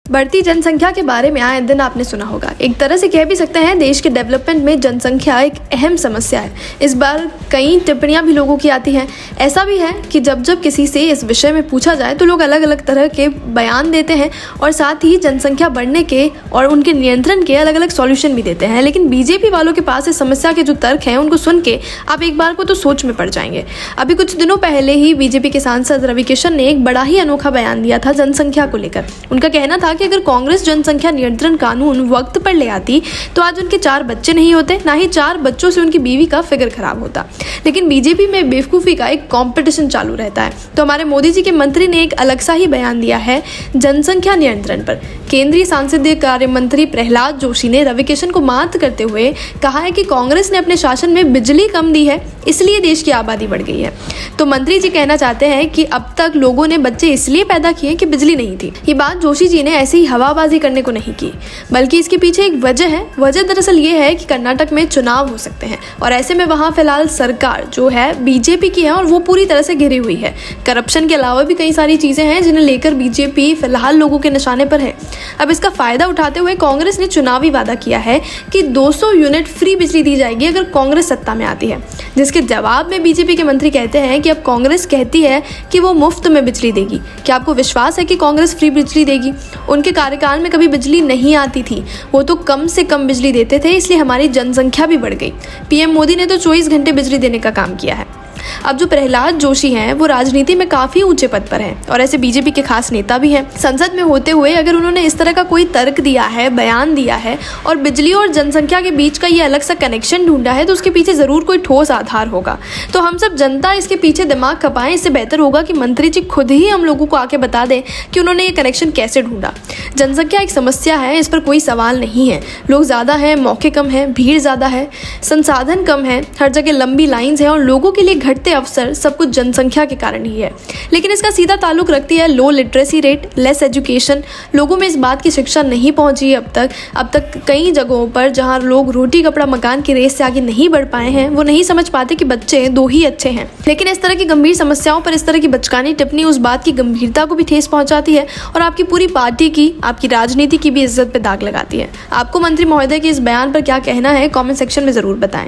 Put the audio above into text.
बढ़ती जनसंख्या के बारे में आए दिन आपने सुना होगा। एक तरह से कह भी सकते हैं देश के डेवलपमेंट में जनसंख्या एक अहम समस्या है। इस बार कई टिप्पणियां भी लोगों की आती हैं। ऐसा भी है कि जब जब किसी से इस विषय में पूछा जाए तो लोग अलग अलग तरह के बयान देते हैं और साथ ही जनसंख्या बढ़ने के और उनके नियंत्रण के अलग अलग सॉल्यूशन भी देते हैं। लेकिन बीजेपी वालों के पास इस समस्या के जो तर्क हैं उनको सुन के आप एक बार को तो सोच में पड़ जाएंगे। अभी कुछ दिनों पहले ही बीजेपी के सांसद रविकिशन ने एक बड़ा ही अनोखा बयान दिया था जनसंख्या को लेकर। उनका कहना था कि अगर कांग्रेस जनसंख्या नियंत्रण कानून वक्त पर ले आती तो आज उनके 4 बच्चे नहीं होते, ना ही 4 बच्चों से उनकी बीवी का फिगर खराब होता। लेकिन बीजेपी में बेवकूफ़ी का एक कंपटीशन चालू रहता है। तो हमारे मोदी जी के मंत्री ने एक अलग सा ही बयान दिया है जनसंख्या नियंत्रण पर। केंद्रीय संसदीय कार्य मंत्री प्रहलाद जोशी ने रविकिशन को मात करते हुए कहा है कि कांग्रेस ने अपने शासन में बिजली कम दी है, इसलिए देश की आबादी बढ़ गई है। तो मंत्री जी कहना चाहते हैं कि अब तक लोगों ने बच्चे इसलिए पैदा किए कि बिजली नहीं थी। ये बात जोशी जी ने ऐसे ही हवाबाजी करने को नहीं की, बल्कि इसके पीछे एक वजह है। वजह दरअसल ये है कि कर्नाटक में चुनाव हो सकते हैं और ऐसे में वहाँ फिलहाल सरकार जो है बीजेपी की है और वो पूरी तरह से घिरी हुई है। करप्शन के अलावा भी कई सारी चीज़ें हैं जिन्हें लेकर बीजेपी फिलहाल लोगों के निशाने पर है। अब इसका फ़ायदा उठाते हुए कांग्रेस ने चुनावी वादा किया है कि 200 यूनिट फ्री बिजली दी जाएगी अगर कांग्रेस सत्ता में आती है, जिसके जवाब में बीजेपी के मंत्री कहते हैं कि अब कांग्रेस कहती है कि वो मुफ्त में बिजली देगी। क्या आपको विश्वास है कि कांग्रेस फ्री बिजली देगी? उनके कार्यकाल में कभी बिजली नहीं आती थी, वो तो कम से कम बिजली देते थे, इसलिए हमारी जनसंख्या भी बढ़ गई। पीएम मोदी ने तो 24 घंटे बिजली देने का काम किया है। अब जो प्रहलाद जोशी हैं वो राजनीति में काफ़ी ऊंचे पद पर हैं और ऐसे बीजेपी के खास नेता भी हैं। संसद में होते हुए अगर उन्होंने इस तरह का कोई तर्क दिया है, बयान दिया है और बिजली और जनसंख्या के बीच का ये अलग सा कनेक्शन ढूंढा है तो उसके पीछे ज़रूर कोई ठोस आधार होगा। तो हम सब जनता इसके पीछे दिमाग खपाएं। इससे बेहतर होगा कि मंत्री जी खुद ही हम लोगों को आके बता दें कि उन्होंने ये कनेक्शन कैसे ढूंढा। जनसंख्या एक समस्या है, इस पर कोई सवाल नहीं है। लोग ज़्यादा हैं, मौके कम हैं, भीड़ ज़्यादा है, संसाधन कम है, हर जगह लंबी लाइन्स हैं और लोगों के लिए घटते अवसर, सब कुछ जनसंख्या के कारण ही है। लेकिन इसका सीधा ताल्लुक रखती है लो लिटरेसी रेट, लेस एजुकेशन। लोगों में इस बात की शिक्षा नहीं पहुंची है अब तक कई जगहों पर जहां लोग रोटी कपड़ा मकान की रेस से आगे नहीं बढ़ पाए हैं, वो नहीं समझ पाते कि बच्चे 2 ही अच्छे हैं। लेकिन इस तरह की गंभीर समस्याओं पर इस तरह की बचकानी टिप्पणी उस बात की गंभीरता को भी ठेस पहुंचाती है और आपकी पूरी पार्टी की, आपकी राजनीति की भी इज्जत पे दाग लगाती है। आपको मंत्री महोदय के इस बयान पर क्या कहना है, कमेंट सेक्शन में ज़रूर बताएं।